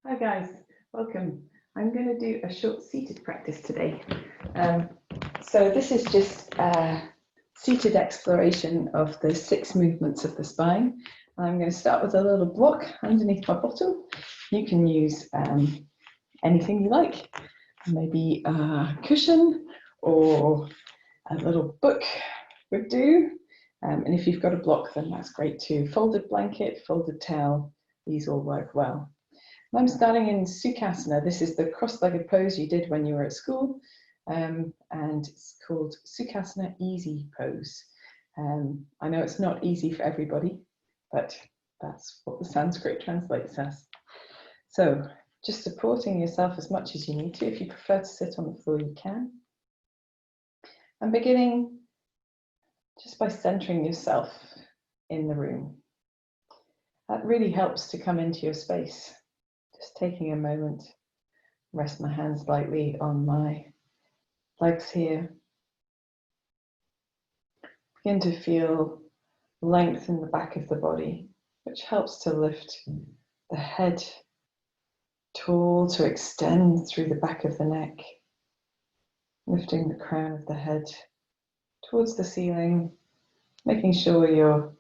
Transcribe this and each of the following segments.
Hi guys, welcome. I'm going to do a short seated practice today. So this is just a seated exploration of the 6 movements of the spine. I'm going to start with a little block underneath my bottom. You can use anything you like, maybe a cushion or a little book would do. And if you've got a block, then that's great too. Folded blanket, folded towel, these all work well. I'm starting in Sukhasana. This is the cross-legged pose you did when you were at school, and it's called Sukhasana Easy Pose. I know it's not easy for everybody, but that's what the Sanskrit translates as. So just supporting yourself as much as you need to. If you prefer to sit on the floor, you can. And beginning just by centering yourself in the room. That really helps to come into your space. Just taking a moment, rest my hands lightly on my legs here. Begin to feel length in the back of the body, which helps to lift the head tall, to extend through the back of the neck, lifting the crown of the head towards the ceiling, making sure you're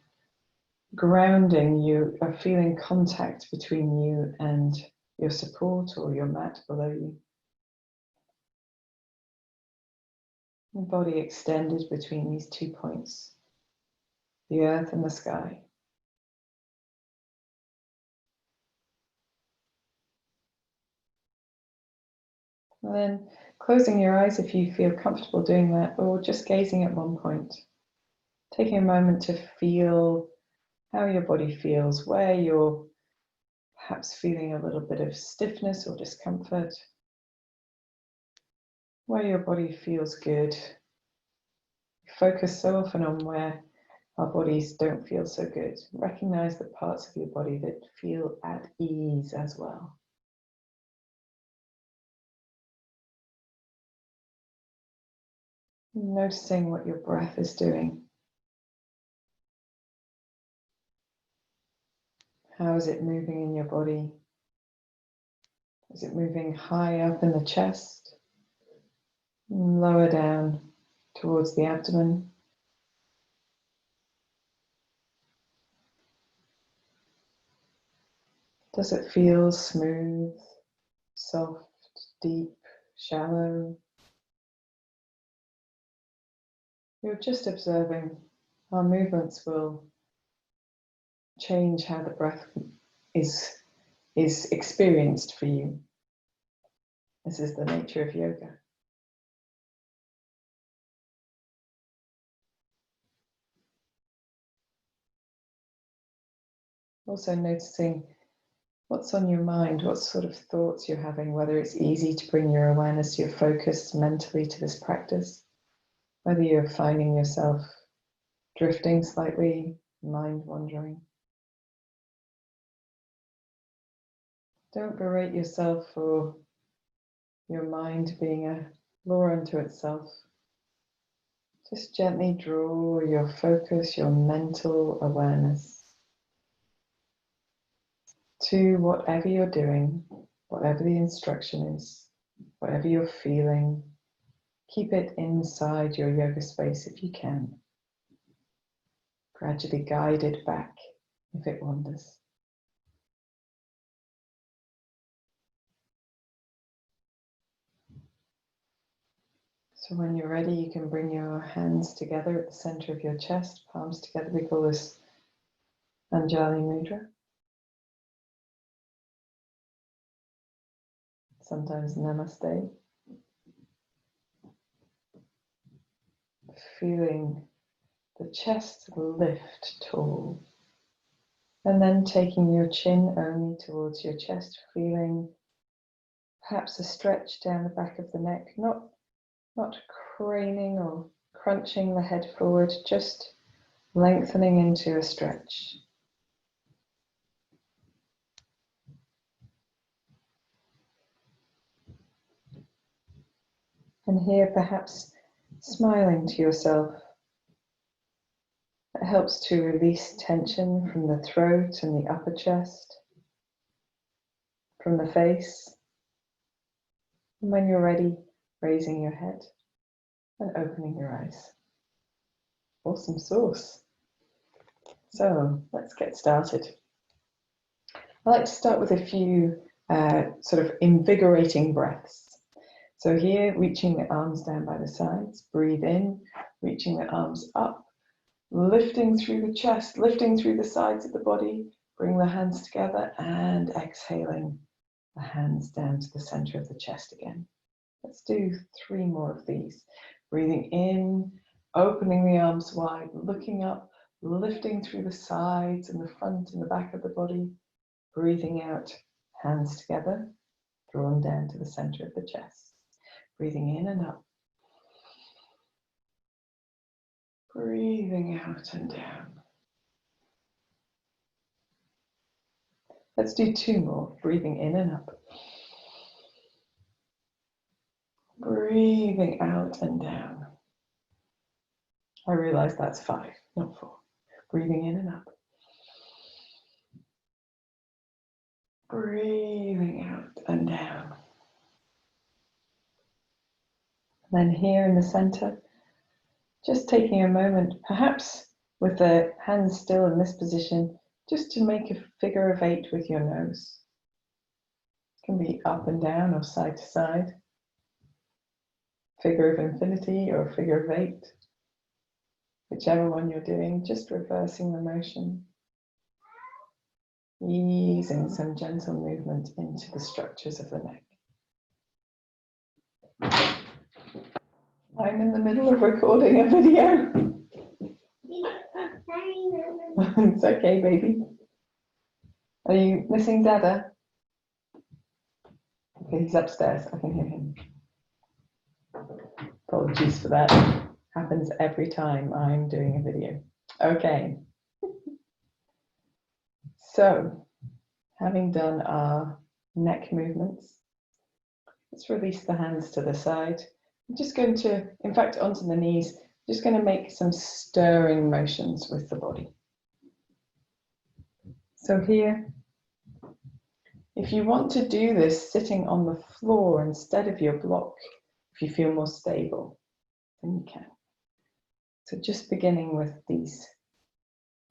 grounding, you are feeling contact between you and your support or your mat below you. The body extended between these 2 points, the earth and the sky. And then closing your eyes if you feel comfortable doing that, or just gazing at one point. Taking a moment to feel how your body feels, where you're perhaps feeling a little bit of stiffness or discomfort, where your body feels good. We focus so often on where our bodies don't feel so good. Recognize the parts of your body that feel at ease as well. Noticing what your breath is doing. How is it moving in your body? Is it moving high up in the chest? Lower down towards the abdomen? Does it feel smooth, soft, deep, shallow? You're just observing. Our movements will change how the breath is experienced for you. This is the nature of yoga. Also noticing what's on your mind, what sort of thoughts you're having, whether it's easy to bring your awareness, your focus mentally to this practice, whether you're finding yourself drifting slightly, mind wandering. Don't berate yourself for your mind being a law unto itself. Just gently draw your focus, your mental awareness to whatever you're doing, whatever the instruction is, whatever you're feeling. Keep it inside your yoga space if you can. Gradually guide it back if it wanders. So when you're ready, you can bring your hands together at the center of your chest, palms together. We call this Anjali Mudra. Sometimes Namaste. Feeling the chest lift tall. And then taking your chin only towards your chest, feeling perhaps a stretch down the back of the neck, not craning or crunching the head forward, just lengthening into a stretch. And here perhaps smiling to yourself. It helps to release tension from the throat and the upper chest. from the face. And when you're ready, raising your head and opening your eyes. Awesome sauce. So let's get started. I like to start with a few sort of invigorating breaths. So here, reaching the arms down by the sides, breathe in, reaching the arms up, lifting through the chest, lifting through the sides of the body, bring the hands together and exhaling the hands down to the center of the chest again. Let's do 3 more of these. Breathing in, opening the arms wide, looking up, lifting through the sides and the front and the back of the body. Breathing out, hands together, drawn down to the center of the chest. Breathing in and up. Breathing out and down. Let's do 2 more. Breathing in and up. Breathing out and down. I realize that's 5, not 4. Breathing in and up. Breathing out and down. And then here in the center, just taking a moment, perhaps with the hands still in this position, just to make a figure of 8 with your nose. It can be up and down or side to side. Figure of infinity or figure of 8. Whichever one you're doing, just reversing the motion. Easing some gentle movement into the structures of the neck. I'm in the middle of recording a video. It's okay, baby. Are you missing Dada? Okay, he's upstairs. I can hear him. Apologies for that. Happens every time I'm doing a video. Okay. So, having done our neck movements, let's release the hands to the side. I'm just going to, in fact, onto the knees, just going to make some stirring motions with the body. So here, if you want to do this sitting on the floor instead of your block, if you feel more stable, then you can. So just beginning with these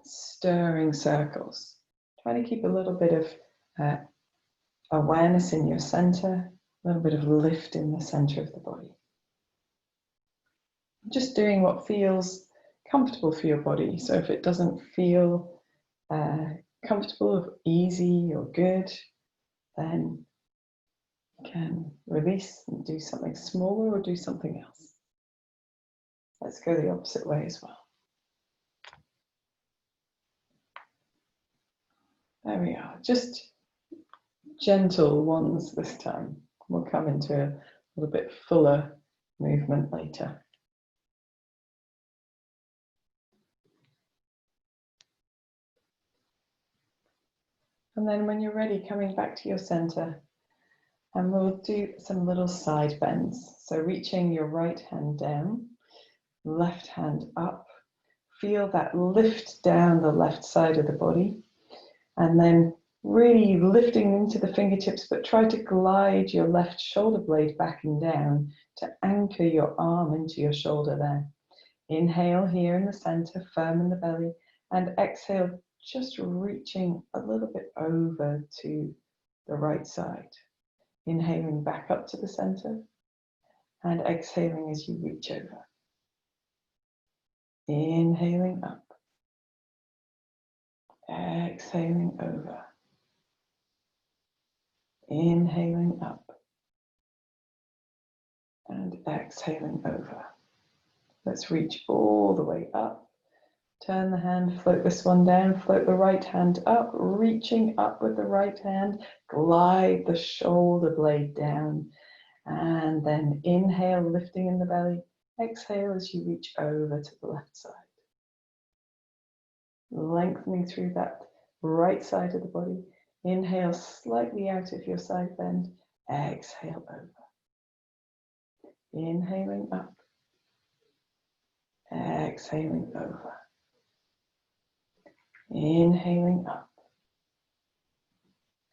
stirring circles, trying to keep a little bit of awareness in your center, a little bit of lift in the center of the body. Just doing what feels comfortable for your body. So if it doesn't feel comfortable or easy or good, then you can release and do something smaller or do something else. Let's go the opposite way as well. There we are, just gentle ones this time. We'll come into a little bit fuller movement later. And then when you're ready, coming back to your center, and we'll do some little side bends. So reaching your right hand down, left hand up. Feel that lift down the left side of the body. And then really lifting into the fingertips, but try to glide your left shoulder blade back and down to anchor your arm into your shoulder there. Inhale here in the center, firm in the belly, and exhale, just reaching a little bit over to the right side. Inhaling back up to the center and exhaling as you reach over. Inhaling up, exhaling over. Inhaling up and exhaling over. Let's reach all the way up. Turn the hand, float this one down, float the right hand up, reaching up with the right hand, glide the shoulder blade down, and then inhale, lifting in the belly, exhale as you reach over to the left side. Lengthening through that right side of the body. Inhale slightly out of your side bend, exhale over. Inhaling up, exhaling over. Inhaling up,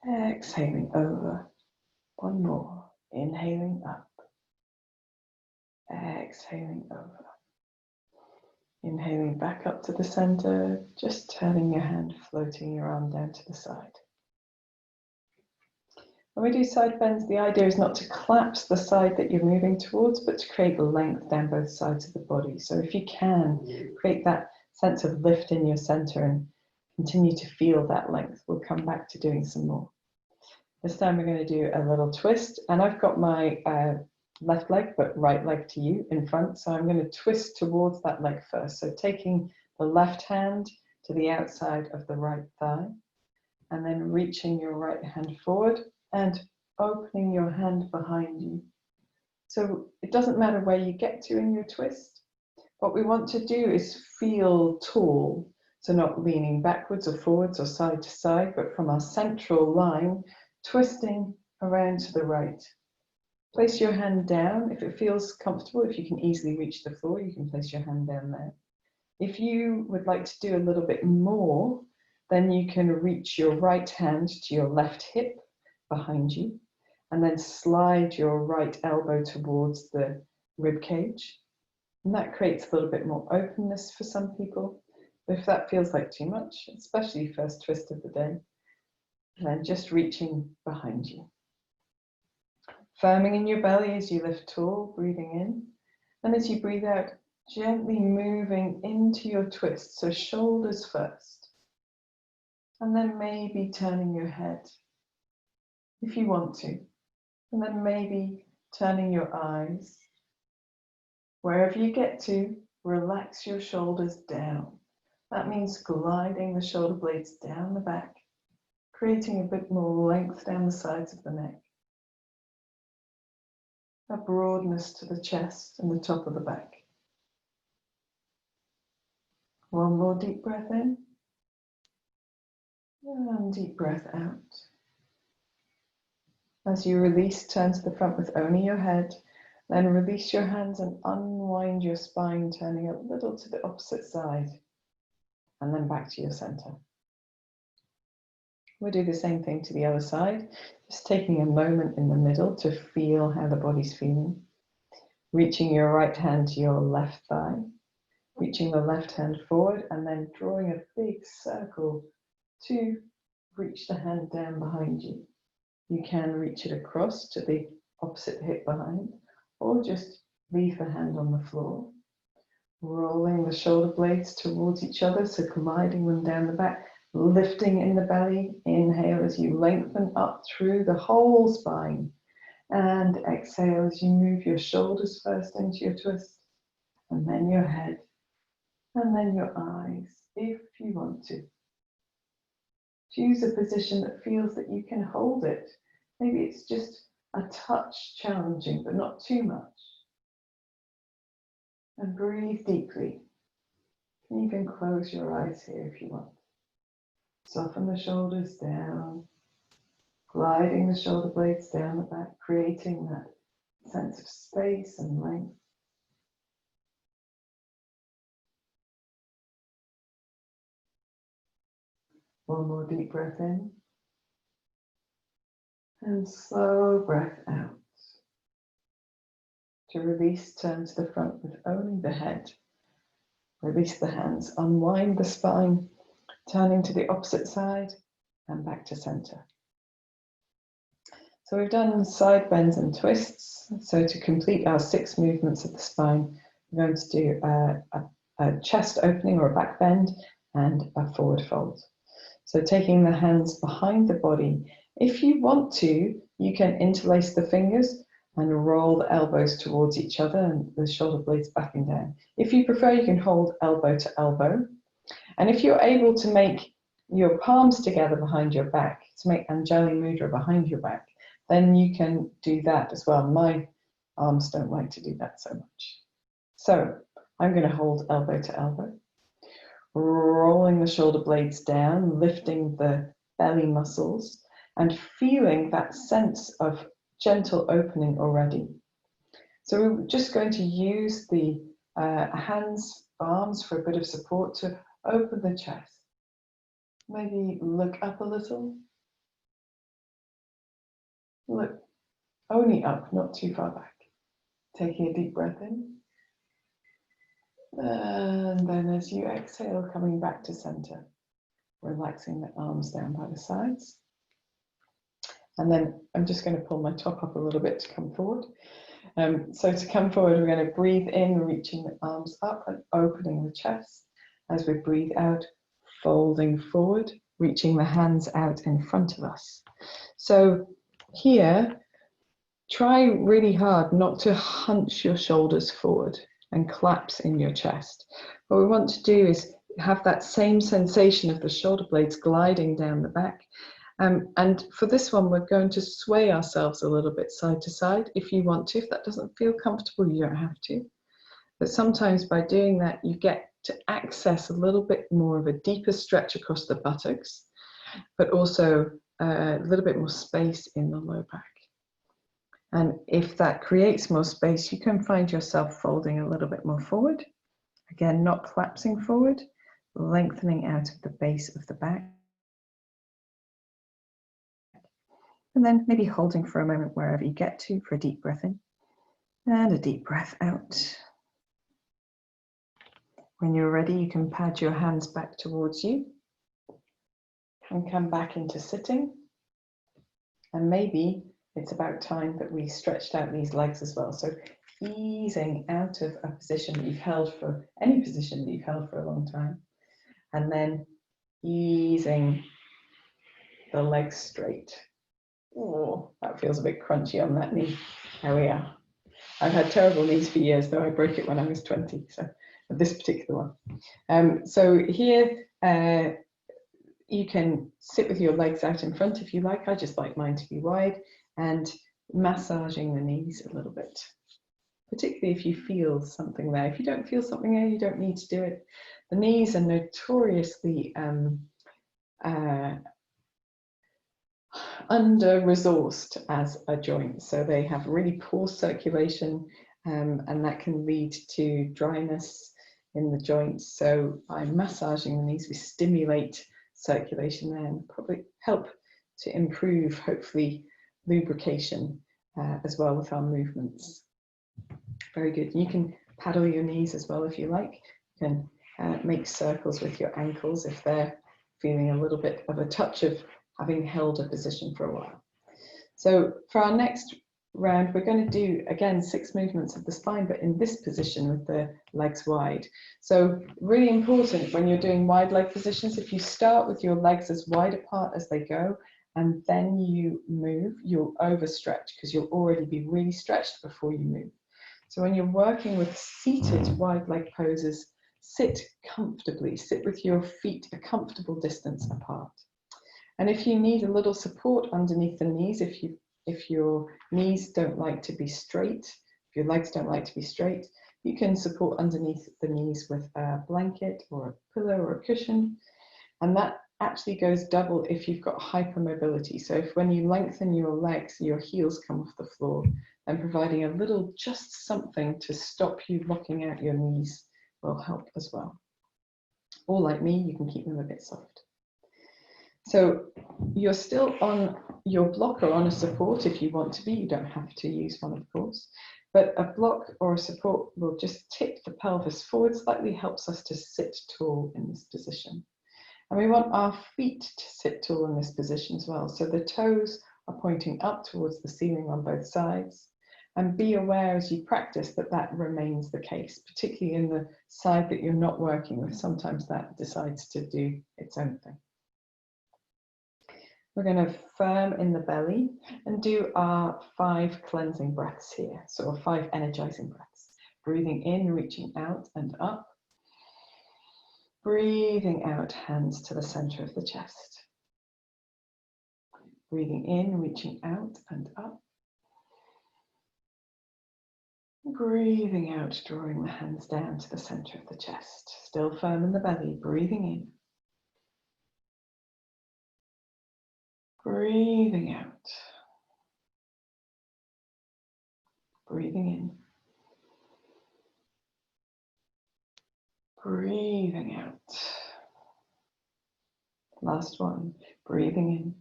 Exhaling over. One more. Inhaling up. Exhaling over. Inhaling back up to the center, just turning your hand, floating your arm down to the side. When we do side bends, the idea is not to collapse the side that you're moving towards, but to create length down both sides of the body. So if you can, create that sense of lift in your center and continue to feel that length. We'll come back to doing some more. This time we're going to do a little twist, and I've got my left leg, but right leg to you in front. So I'm going to twist towards that leg first. So taking the left hand to the outside of the right thigh, and then reaching your right hand forward and opening your hand behind you. So it doesn't matter where you get to in your twist. What we want to do is feel tall. So not leaning backwards or forwards or side to side, but from our central line, twisting around to the right. Place your hand down. If it feels comfortable, if you can easily reach the floor, you can place your hand down there. If you would like to do a little bit more, then you can reach your right hand to your left hip behind you, and then slide your right elbow towards the rib cage. And that creates a little bit more openness for some people. If that feels like too much, especially first twist of the day, then just reaching behind you. Firming in your belly as you lift tall, breathing in. And as you breathe out, gently moving into your twist. So shoulders first. And then maybe turning your head if you want to. And then maybe turning your eyes. Wherever you get to, relax your shoulders down. That means gliding the shoulder blades down the back, creating a bit more length down the sides of the neck. A broadness to the chest and the top of the back. One more deep breath in. And deep breath out. As you release, turn to the front with only your head. Then release your hands and unwind your spine, turning a little to the opposite side. And then back to your center. We'll do the same thing to the other side. Just taking a moment in the middle to feel how the body's feeling. Reaching your right hand to your left thigh. Reaching the left hand forward and then drawing a big circle to reach the hand down behind you. You can reach it across to the opposite hip behind, or just leave the hand on the floor. Rolling the shoulder blades towards each other, so gliding them down the back, lifting in the belly. Inhale as you lengthen up through the whole spine, and exhale as you move your shoulders first into your twist, and then your head, and then your eyes, if you want to. Choose a position that feels that you can hold it. Maybe it's just a touch challenging, but not too much. And breathe deeply. You can even close your eyes here if you want. Soften the shoulders down, gliding the shoulder blades down the back, creating that sense of space and length. One more deep breath in. And slow breath out. To release, turn to the front with only the head. Release the hands, unwind the spine, turning to the opposite side and back to center. So we've done side bends and twists. So to complete our 6 movements of the spine, we're going to do a chest opening or a back bend and a forward fold. So taking the hands behind the body. If you want to, you can interlace the fingers and roll the elbows towards each other and the shoulder blades backing down. If you prefer, you can hold elbow to elbow. And if you're able to make your palms together behind your back, to make Anjali Mudra behind your back, then you can do that as well. My arms don't like to do that so much. So I'm going to hold elbow to elbow, rolling the shoulder blades down, lifting the belly muscles, and feeling that sense of gentle opening already. So we're just going to use the hands, arms for a bit of support to open the chest. Maybe look up a little. Look only up, not too far back. Taking a deep breath in. And then as you exhale, coming back to center, relaxing the arms down by the sides. And then I'm just going to pull my top up a little bit to come forward. So to come forward, we're going to breathe in, reaching the arms up and opening the chest. As we breathe out, folding forward, reaching the hands out in front of us. So here, try really hard not to hunch your shoulders forward and collapse in your chest. What we want to do is have that same sensation of the shoulder blades gliding down the back. And for this one, we're going to sway ourselves a little bit side to side if you want to. If that doesn't feel comfortable, you don't have to. But sometimes by doing that, you get to access a little bit more of a deeper stretch across the buttocks, but also a little bit more space in the low back. And if that creates more space, you can find yourself folding a little bit more forward. Again, not collapsing forward, lengthening out of the base of the back. And then maybe holding for a moment wherever you get to for a deep breath in and a deep breath out. When you're ready, you can pad your hands back towards you and come back into sitting. And maybe it's about time that we stretched out these legs as well. So easing out of a position that you've held for, any position that you've held for a long time. And then easing the legs straight. Oh, that feels a bit crunchy on that knee. There we are. I've had terrible knees for years, though I broke it when I was 20, so this particular one. So here, you can sit with your legs out in front if you like. I just like mine to be wide, and massaging the knees a little bit, particularly if you feel something there. If you don't feel something there, you don't need to do it. The knees are notoriously under-resourced as a joint, so they have really poor circulation, and that can lead to dryness in the joints. So by massaging the knees, we stimulate circulation there and probably help to improve, hopefully, lubrication as well with our movements. Very good. You can paddle your knees as well if you like. You can make circles with your ankles if they're feeling a little bit of a touch of having held a position for a while. So for our next round, we're going to do, again, 6 movements of the spine, but in this position with the legs wide. So really important when you're doing wide leg positions, if you start with your legs as wide apart as they go, and then you move, you'll overstretch because you'll already be really stretched before you move. So when you're working with seated wide leg poses, sit comfortably, sit with your feet a comfortable distance apart. And if you need a little support underneath the knees, if your knees don't like to be straight, if your legs don't like to be straight, you can support underneath the knees with a blanket or a pillow or a cushion. And that actually goes double if you've got hypermobility. So if when you lengthen your legs, your heels come off the floor, then providing a little just something to stop you locking out your knees will help as well. Or like me, you can keep them a bit soft. So you're still on your block or on a support if you want to be. You don't have to use one, of course. But a block or a support will just tip the pelvis forward slightly, helps us to sit tall in this position. And we want our feet to sit tall in this position as well. So the toes are pointing up towards the ceiling on both sides. And be aware as you practice that that remains the case, particularly in the side that you're not working with. Sometimes that decides to do its own thing. We're going to firm in the belly and do our 5 cleansing breaths here. So 5 energizing breaths. Breathing in, reaching out and up. Breathing out, hands to the center of the chest. Breathing in, reaching out and up. Breathing out, drawing the hands down to the center of the chest. Still firm in the belly, breathing in. Breathing out. Breathing in. Breathing out. Last one, breathing in.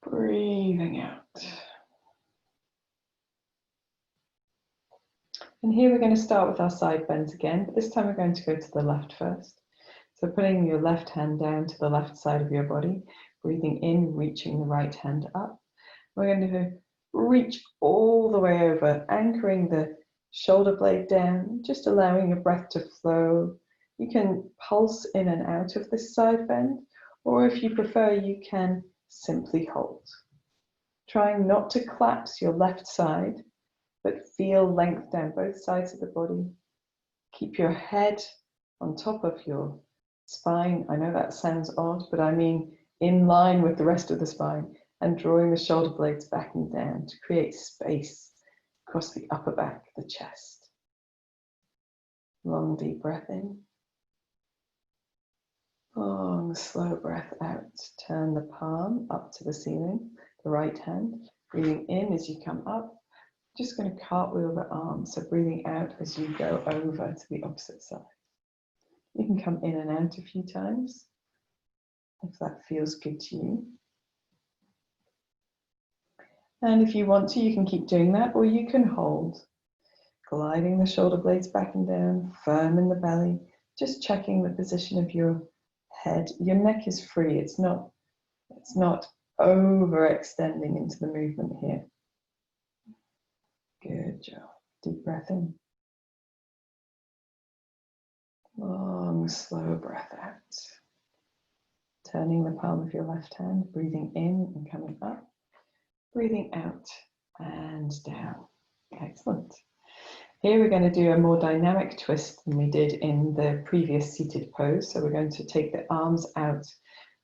breathing out. And here we're going to start with our side bends again, but this time we're going to go to the left first. So putting your left hand down to the left side of your body, breathing in, reaching the right hand up. We're going to reach all the way over, anchoring the shoulder blade down, just allowing your breath to flow. You can pulse in and out of this side bend, or if you prefer, you can simply hold. Trying not to collapse your left side, but feel length down both sides of the body. Keep your head on top of your spine. I know that sounds odd, but I mean in line with the rest of the spine, and drawing the shoulder blades back and down to create space across the upper back, the chest. Long, deep breath in. Long, slow breath out. Turn the palm up to the ceiling, the right hand. Breathing in as you come up. Just going to cartwheel the arms, so breathing out as you go over to the opposite side. You can come in and out a few times if that feels good to you. And if you want to, you can keep doing that, or you can hold, gliding the shoulder blades back and down, firm in the belly, just checking the position of your head. Your neck is free, it's not overextending into the movement here. Good job. Deep breath in. Long, slow breath out. Turning the palm of your left hand, breathing in and coming up. Breathing out and down. Excellent. Here we're going to do a more dynamic twist than we did in the previous seated pose. So we're going to take the arms out.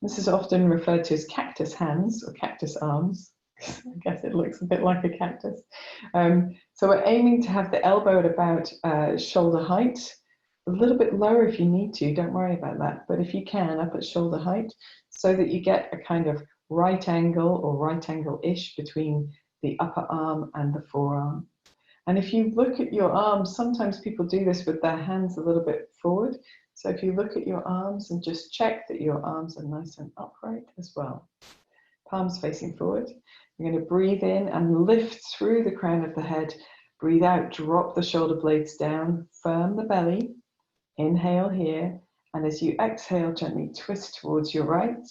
This is often referred to as cactus hands or cactus arms. I guess it looks a bit like a cactus. So we're aiming to have the elbow at about shoulder height. A little bit lower if you need to, don't worry about that. But if you can, up at shoulder height, so that you get a kind of right angle or right angle-ish between the upper arm and the forearm. And if you look at your arms, sometimes people do this with their hands a little bit forward. So if you look at your arms and just check that your arms are nice and upright as well. Palms facing forward. You're going to breathe in and lift through the crown of the head. Breathe out, drop the shoulder blades down, firm the belly. Inhale here, and as you exhale, gently twist towards your right.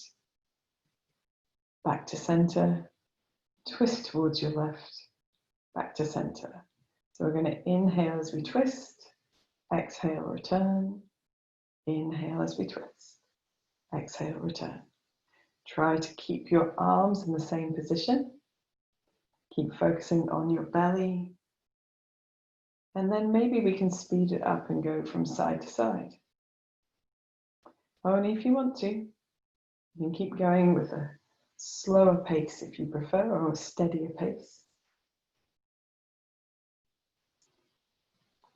Back to center, twist towards your left, back to center. So we're going to inhale as we twist, exhale, return, inhale as we twist, exhale, return. Try to keep your arms in the same position. Keep focusing on your belly. And then maybe we can speed it up and go from side to side. Only if you want to. You can keep going with a slower pace if you prefer, or a steadier pace.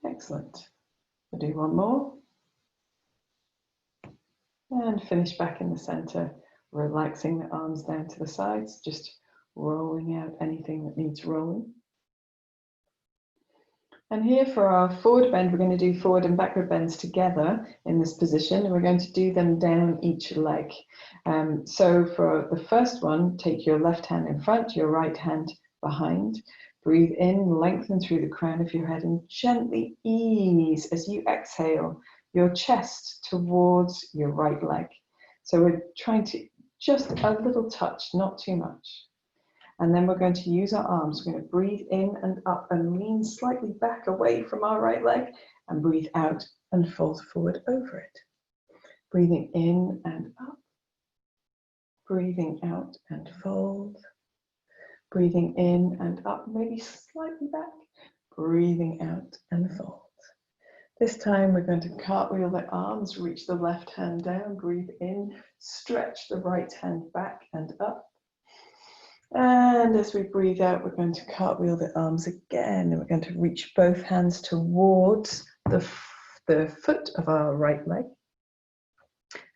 Excellent. We'll do one more. And finish back in the center, relaxing the arms down to the sides, just rolling out anything that needs rolling. And here for our forward bend, we're going to do forward and backward bends together in this position, and we're going to do them down each leg. So for the first one, take your left hand in front, your right hand behind. Breathe in, lengthen through the crown of your head, and gently ease as you exhale your chest towards your right leg. So we're trying to just a little touch, not too much. And then we're going to use our arms. We're going to breathe in and up and lean slightly back away from our right leg, and breathe out and fold forward over it. Breathing in and up. Breathing out and fold. Breathing in and up, maybe slightly back. Breathing out and fold. This time we're going to cartwheel the arms, reach the left hand down, breathe in, stretch the right hand back and up. And as we breathe out, we're going to cartwheel the arms again, and we're going to reach both hands towards the foot of our right leg.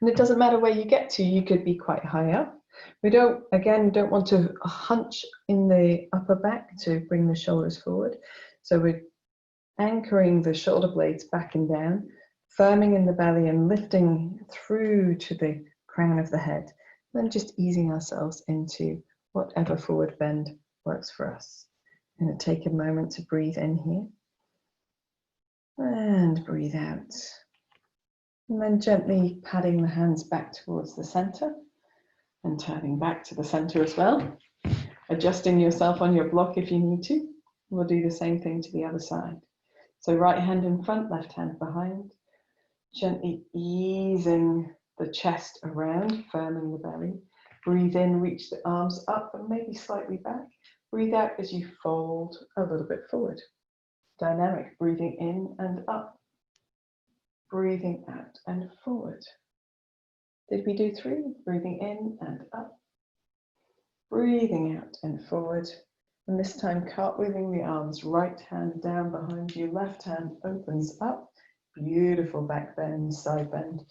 And it doesn't matter where you get to, you could be quite high up. We don't want to hunch in the upper back to bring the shoulders forward. So we're anchoring the shoulder blades back and down, firming in the belly and lifting through to the crown of the head. Then just easing ourselves into whatever forward bend works for us. I'm going to take a moment to breathe in here and breathe out. And then gently padding the hands back towards the center and turning back to the center as well. Adjusting yourself on your block if you need to. We'll do the same thing to the other side. So right hand in front, left hand behind. Gently easing the chest around, firming the belly. Breathe in, reach the arms up and maybe slightly back. Breathe out as you fold a little bit forward. Dynamic, breathing in and up. Breathing out and forward. Did we do 3? Breathing in and up. Breathing out and forward. And this time cartwheeling the arms, right hand down behind you, left hand opens up. Beautiful back bend, side bend.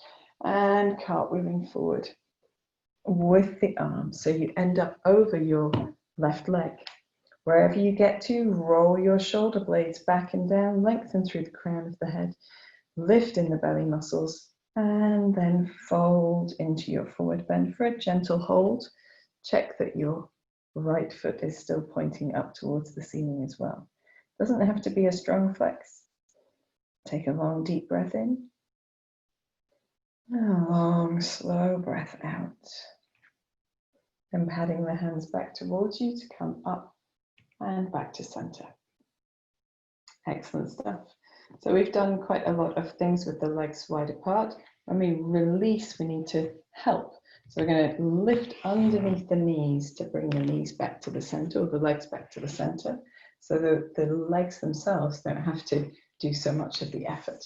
And cartwheeling forward with the arms. So you end up over your left leg. Wherever you get to, roll your shoulder blades back and down, lengthen through the crown of the head, lift in the belly muscles, and then fold into your forward bend for a gentle hold. Check that your right foot is still pointing up towards the ceiling as well. Doesn't have to be a strong flex. Take a long, deep breath in. And a long, slow breath out. And patting the hands back towards you to come up and back to center. Excellent stuff. So we've done quite a lot of things with the legs wide apart. When we release, we need to help. So we're going to lift underneath the knees to bring the knees back to the center, or the legs back to the center, so that the legs themselves don't have to do so much of the effort.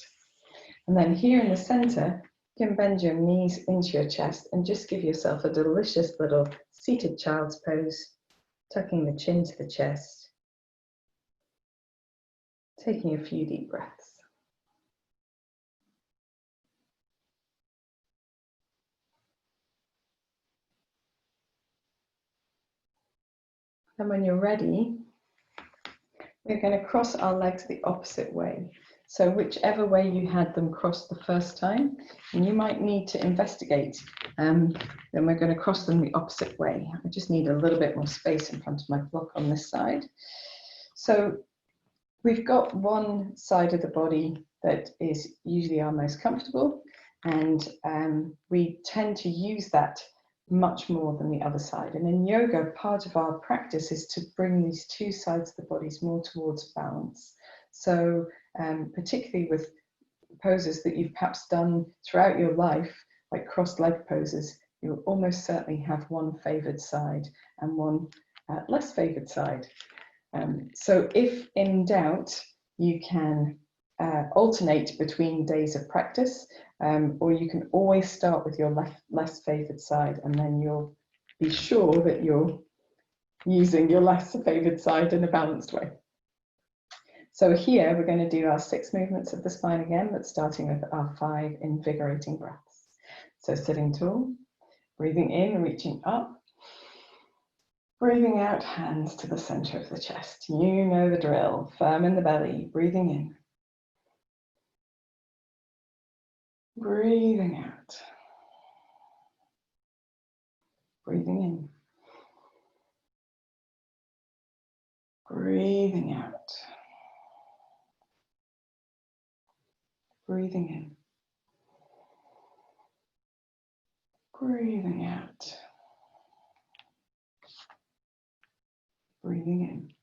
And then here in the center, you can bend your knees into your chest and just give yourself a delicious little seated child's pose, tucking the chin to the chest, taking a few deep breaths. And when you're ready, we're going to cross our legs the opposite way. So whichever way you had them crossed the first time, and you might need to investigate, then we're going to cross them the opposite way. I just need a little bit more space in front of my block on this side. So we've got one side of the body that is usually our most comfortable, and we tend to use that much more than the other side. And in yoga, part of our practice is to bring these two sides of the bodies more towards balance. So particularly with poses that you've perhaps done throughout your life, like crossed leg poses, you'll almost certainly have one favored side and one less favored side. So if in doubt, you can alternate between days of practice, or you can always start with your less favored side, and then you'll be sure that you're using your less favored side in a balanced way. So here we're going to do our 6 movements of the spine again, but starting with our 5 invigorating breaths. So sitting tall, breathing in, reaching up, breathing out, hands to the center of the chest. You know the drill, firm in the belly, breathing in. Breathing out. Breathing in. Breathing out. Breathing in. Breathing out. Breathing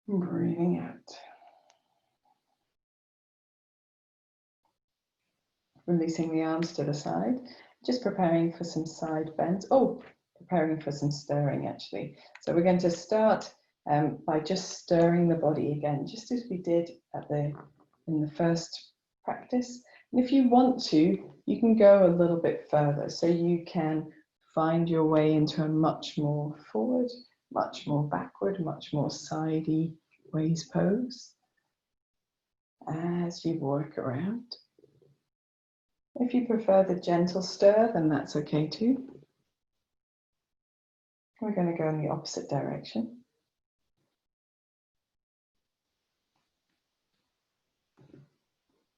in. Breathing out. Releasing the arms to the side, just preparing for some side bends. Oh, preparing for some stirring actually. So we're going to start by just stirring the body again, just as we did in the first practice. And if you want to, you can go a little bit further. So you can find your way into a much more forward, much more backward, much more sidey ways pose as you work around. If you prefer the gentle stir, then that's okay too. We're going to go in the opposite direction.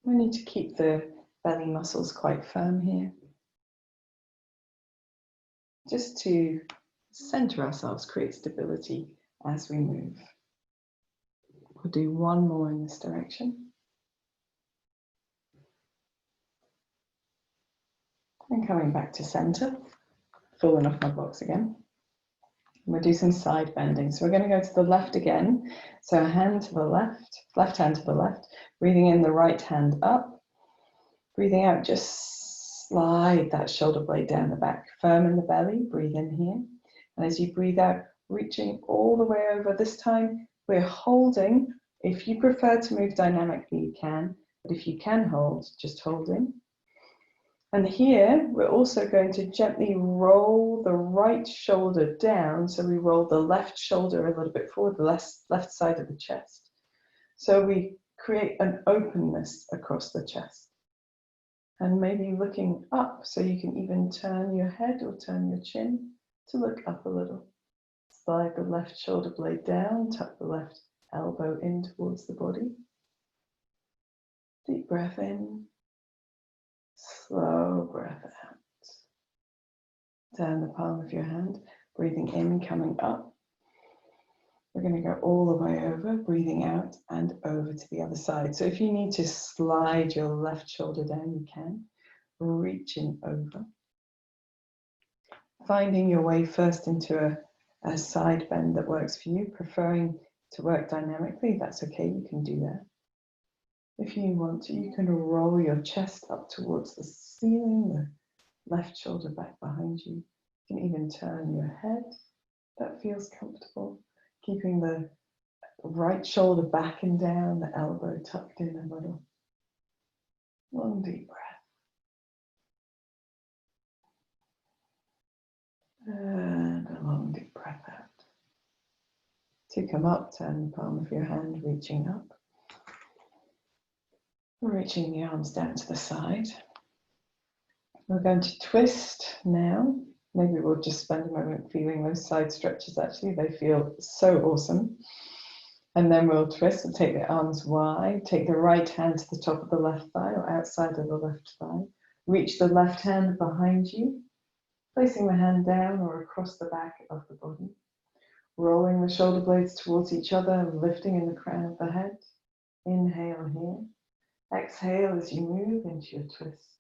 We need to keep the belly muscles quite firm here. just to center ourselves, create stability as we move. We'll do one more in this direction. And coming back to center, falling off my box again. We'll do some side bending. So we're going to go to the left again. So a hand to the left hand to the left, breathing in the right hand up, breathing out, just slide that shoulder blade down the back, firm in the belly, breathe in here. And as you breathe out, reaching all the way over. This time we're holding. If you prefer to move dynamically, you can, but if you can hold, just holding. And here we're also going to gently roll the right shoulder down. So we roll the left shoulder a little bit forward, the left side of the chest. So we create an openness across the chest. And maybe looking up, so you can even turn your head or turn your chin to look up a little. Slide the left shoulder blade down, tuck the left elbow in towards the body. Deep breath in. Slow breath out. Down the palm of your hand, breathing in, coming up. We're going to go all the way over, breathing out and over to the other side. So if you need to slide your left shoulder down, you can. Reaching over. Finding your way first into a side bend that works for you. Preferring to work dynamically, that's okay, you can do that. If you want to, you can roll your chest up towards the ceiling, the left shoulder back behind you. You can even turn your head. That feels comfortable. Keeping the right shoulder back and down, the elbow tucked in a little. Long deep breath. And a long deep breath out. To come up, turn the palm of your hand, reaching up. Reaching the arms down to the side. We're going to twist now. Maybe we'll just spend a moment feeling those side stretches actually. They feel so awesome. And then we'll twist and take the arms wide. Take the right hand to the top of the left thigh or outside of the left thigh. Reach the left hand behind you. Placing the hand down or across the back of the body. Rolling the shoulder blades towards each other, lifting in the crown of the head. Inhale here. Exhale as you move into your twist.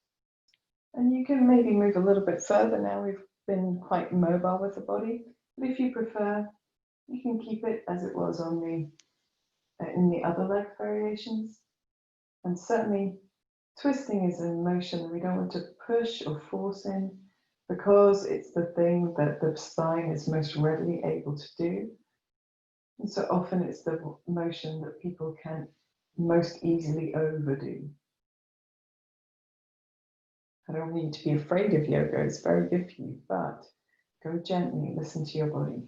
And you can maybe move a little bit further now. We've been quite mobile with the body. But if you prefer, you can keep it as it was on in the other leg variations. And certainly twisting is a motion that we don't want to push or force in, because it's the thing that the spine is most readily able to do. And so often it's the motion that people can most easily overdo. I don't want you to be afraid of yoga, it's very good for you, but go gently, listen to your body.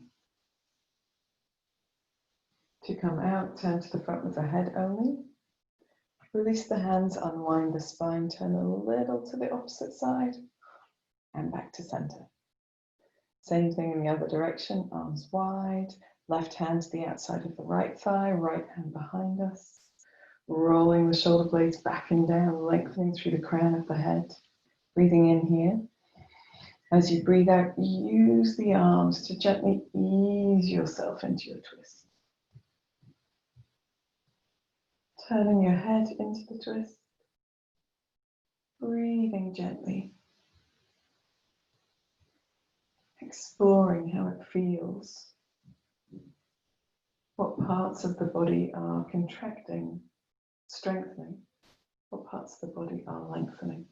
To come out, turn to the front with the head only. Release the hands, unwind the spine, turn a little to the opposite side, and back to center. Same thing in the other direction, arms wide, left hand to the outside of the right thigh, right hand behind us. Rolling the shoulder blades back and down, lengthening through the crown of the head. Breathing in here. As you breathe out, use the arms to gently ease yourself into your twist. Turning your head into the twist. Breathing gently. Exploring how it feels. What parts of the body are contracting, strengthening? What parts of the body are lengthening?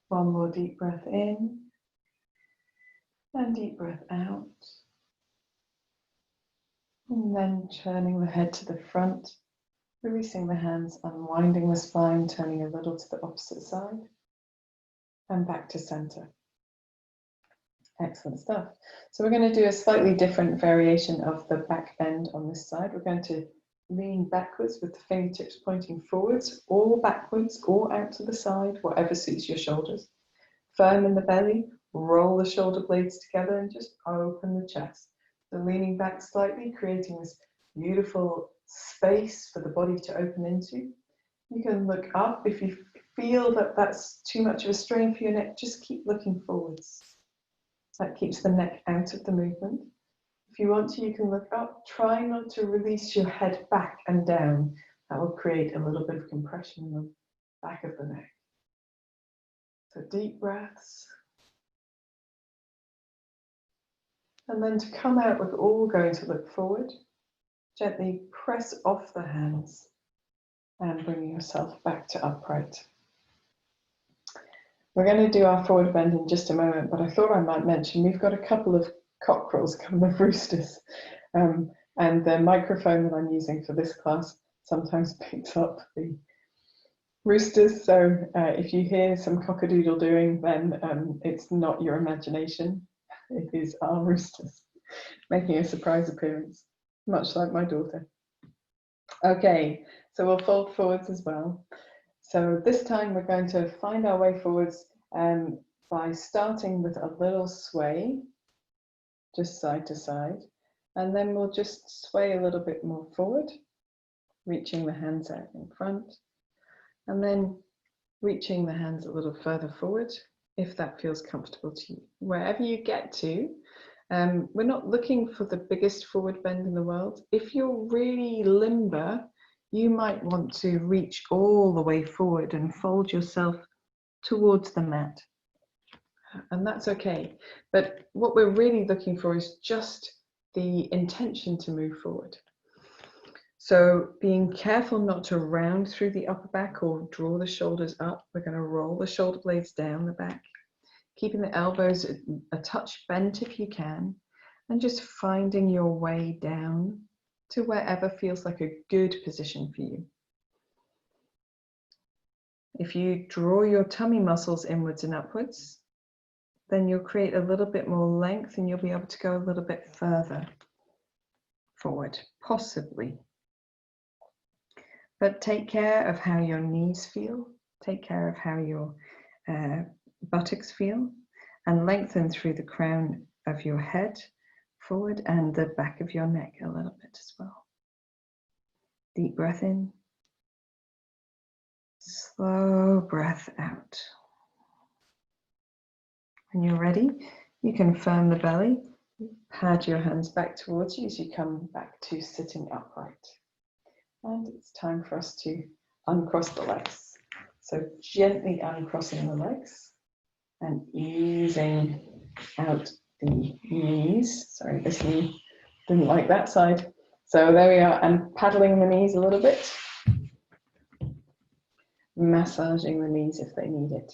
One more deep breath in and deep breath out. And then turning the head to the front, releasing the hands, unwinding the spine, turning a little to the opposite side, and back to center. Excellent stuff. So we're going to do a slightly different variation of the back bend on this side. We're going to lean backwards with the fingertips pointing forwards, or backwards, or out to the side, whatever suits your shoulders. Firm in the belly, roll the shoulder blades together and just open the chest. So leaning back slightly, creating this beautiful space for the body to open into. You can look up. If you feel that that's too much of a strain for your neck, just keep looking forwards. That keeps the neck out of the movement. If you want to, you can look up. Try not to release your head back and down. That will create a little bit of compression in the back of the neck. So deep breaths. And then to come out, we're all going to look forward. Gently press off the hands and bring yourself back to upright. We're going to do our forward bend in just a moment, but I thought I might mention we've got a couple of cockerels, a couple of roosters, and the microphone that I'm using for this class sometimes picks up the roosters. So if you hear some cockadoodle doing, then it's not your imagination. It is our roosters making a surprise appearance, much like my daughter. Okay, so we'll fold forwards as well. So this time we're going to find our way forwards by starting with a little sway, just side to side, and then we'll just sway a little bit more forward, reaching the hands out in front, and then reaching the hands a little further forward, if that feels comfortable to you. Wherever you get to, we're not looking for the biggest forward bend in the world. If you're really limber, you might want to reach all the way forward and fold yourself towards the mat. And that's okay. But what we're really looking for is just the intention to move forward. So being careful not to round through the upper back or draw the shoulders up. We're going to roll the shoulder blades down the back, keeping the elbows a touch bent if you can, and just finding your way down to wherever feels like a good position for you. If you draw your tummy muscles inwards and upwards, then you'll create a little bit more length and you'll be able to go a little bit further forward, possibly. But take care of how your knees feel, take care of how your buttocks feel, and lengthen through the crown of your head forward and the back of your neck a little bit as well. Deep breath in, slow breath out. When you're ready, you can firm the belly, pad your hands back towards you as you come back to sitting upright. And it's time for us to uncross the legs. So gently uncrossing the legs and easing out the knees. Sorry, this knee didn't like that side. So there we are, and paddling the knees a little bit. Massaging the knees if they need it.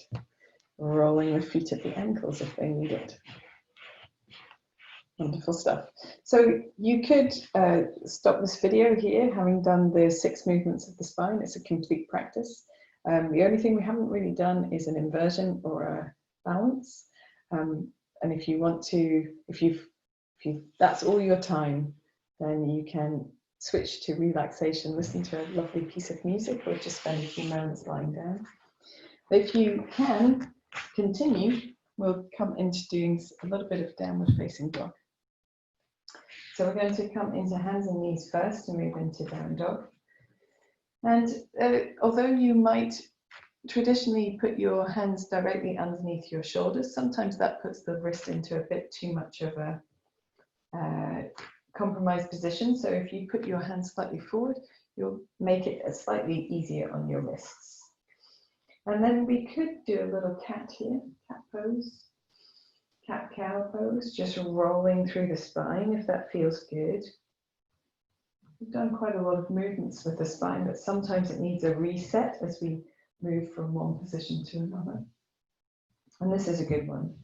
Rolling the feet at the ankles if they need it. Wonderful stuff. So you could stop this video here, having done the 6 movements of the spine. It's a complete practice. The only thing we haven't really done is an inversion or a balance. And if you want to, if that's all your time, then you can switch to relaxation, listen to a lovely piece of music, or just spend a few moments lying down. If you can continue, we'll come into doing a little bit of downward facing dog. So we're going to come into hands and knees first and move into down dog. And although you might traditionally put your hands directly underneath your shoulders, sometimes that puts the wrist into a bit too much of a compromised position. So if you put your hands slightly forward, you'll make it slightly easier on your wrists. And then we could do a little cat here, cat pose. Cat-cow pose, just rolling through the spine if that feels good. We've done quite a lot of movements with the spine, but sometimes it needs a reset as we move from one position to another. And this is a good one.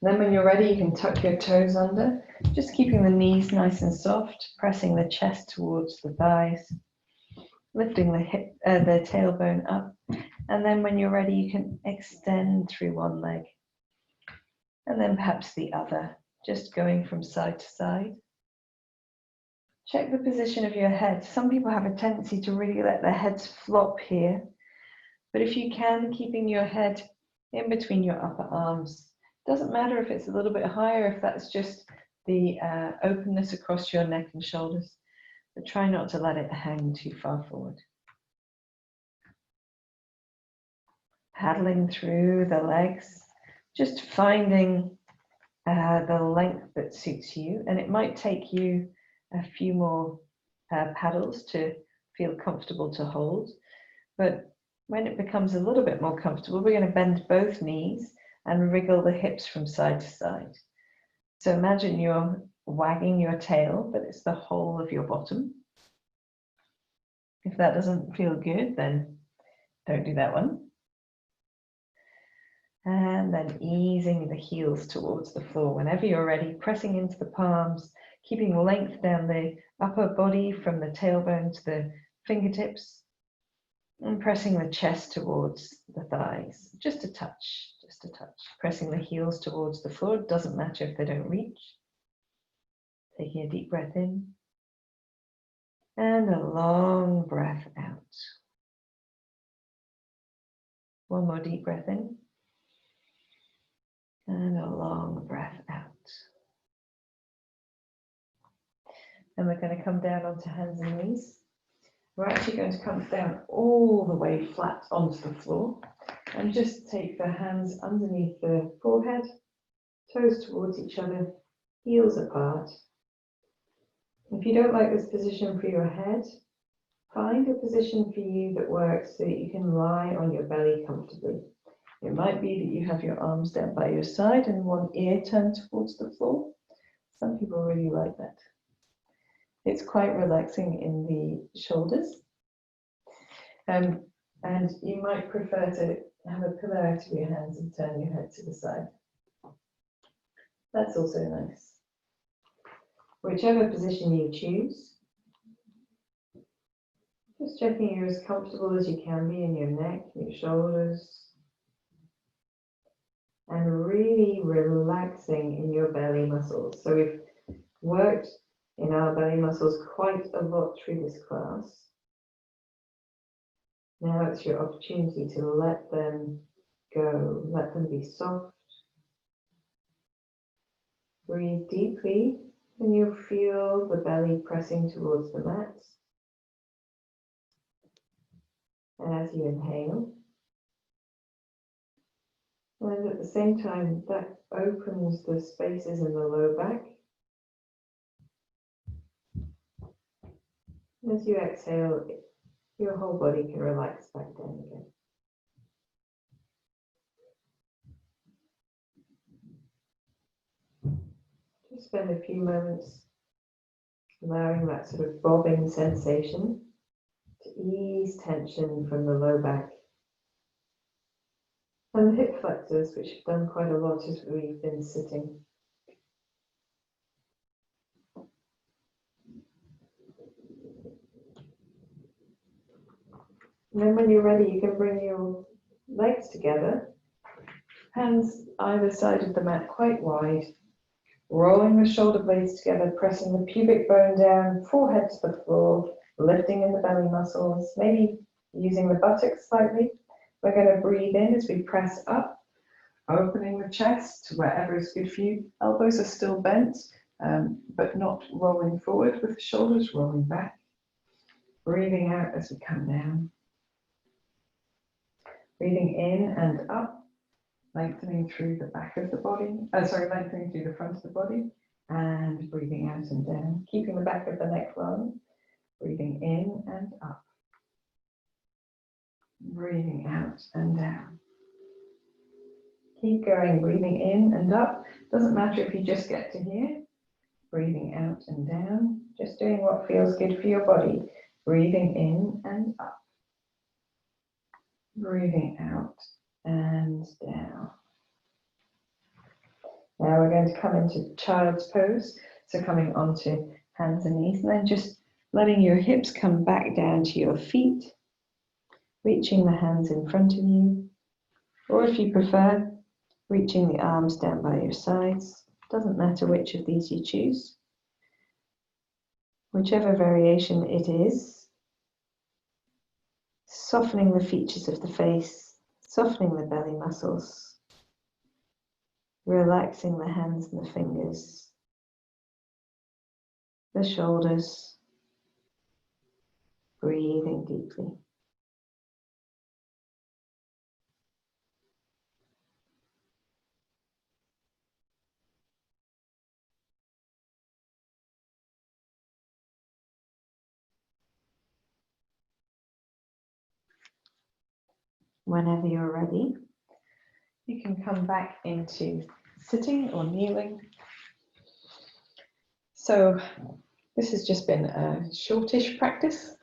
And then when you're ready, you can tuck your toes under, just keeping the knees nice and soft, pressing the chest towards the thighs, lifting the tailbone up. And then when you're ready, you can extend through one leg. And then perhaps the other, just going from side to side. Check the position of your head. Some people have a tendency to really let their heads flop here. But if you can, keeping your head in between your upper arms. Doesn't matter if it's a little bit higher, if that's just the openness across your neck and shoulders. but try not to let it hang too far forward. Paddling through the legs, just finding the length that suits you, and it might take you a few more paddles to feel comfortable to hold, but when it becomes a little bit more comfortable, we're going to bend both knees and wriggle the hips from side to side. So imagine you're wagging your tail, but it's the whole of your bottom. If that doesn't feel good, then don't do that one. And then easing the heels towards the floor. Whenever you're ready, pressing into the palms, keeping length down the upper body from the tailbone to the fingertips, and pressing the chest towards the thighs. Just a touch, just a touch. Pressing the heels towards the floor. It doesn't matter if they don't reach. Taking a deep breath in. And a long breath out. One more deep breath in. And a long breath out. And we're going to come down onto hands and knees. We're actually going to come down all the way flat onto the floor and just take the hands underneath the forehead, toes towards each other, heels apart. If you don't like this position for your head, find a position for you that works so that you can lie on your belly comfortably. It might be that you have your arms down by your side and one ear turned towards the floor. Some people really like that. It's quite relaxing in the shoulders. And you might prefer to have a pillow out of your hands and turn your head to the side. That's also nice. Whichever position you choose, just checking you're as comfortable as you can be in your neck, your shoulders, and really relaxing in your belly muscles. So we've worked in our belly muscles quite a lot through this class. Now it's your opportunity to let them go, let them be soft. Breathe deeply and you'll feel the belly pressing towards the mat. And as you inhale, and at the same time that opens the spaces in the low back. As you exhale, your whole body can relax back down again. Just spend a few moments allowing that sort of bobbing sensation to ease tension from the low back. And the hip flexors, which have done quite a lot as we've been sitting. And then when you're ready, you can bring your legs together, hands either side of the mat quite wide, rolling the shoulder blades together, pressing the pubic bone down, forehead to the floor, lifting in the belly muscles, maybe using the buttocks slightly. We're going to breathe in as we press up, opening the chest to wherever is good for you. Elbows are still bent, but not rolling forward with the shoulders rolling back. Breathing out as we come down. Breathing in and up, lengthening through the back of the body, lengthening through the front of the body, and breathing out and down, keeping the back of the neck long, breathing in and up, breathing out and down. Keep going, breathing in and up. Doesn't matter if you just get to here, breathing out and down, just doing what feels good for your body, breathing in and up, breathing out and down. Now we're going to come into child's pose. So coming onto hands and knees, and then just letting your hips come back down to your feet, reaching the hands in front of you, or if you prefer, reaching the arms down by your sides. Doesn't matter which of these you choose. Whichever variation it is, softening the features of the face, softening the belly muscles, relaxing the hands and the fingers, the shoulders, breathing deeply. Whenever you're ready, you can come back into sitting or kneeling. So this has just been a shortish practice.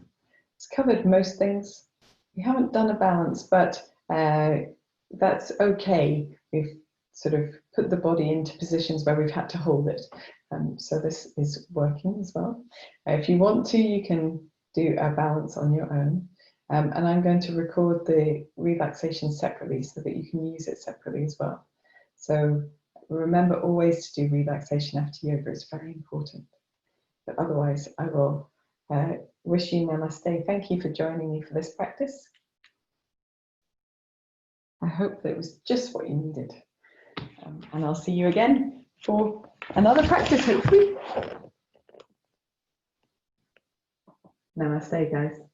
It's covered most things. We haven't done a balance, but that's okay. We've sort of put the body into positions where we've had to hold it. So this is working as well. If you want to, you can do a balance on your own. And I'm going to record the relaxation separately so that you can use it separately as well. So remember always to do relaxation after yoga. It's very important. But otherwise, I will wish you namaste. Thank you for joining me for this practice. I hope that it was just what you needed. And I'll see you again for another practice, hopefully. Namaste, guys.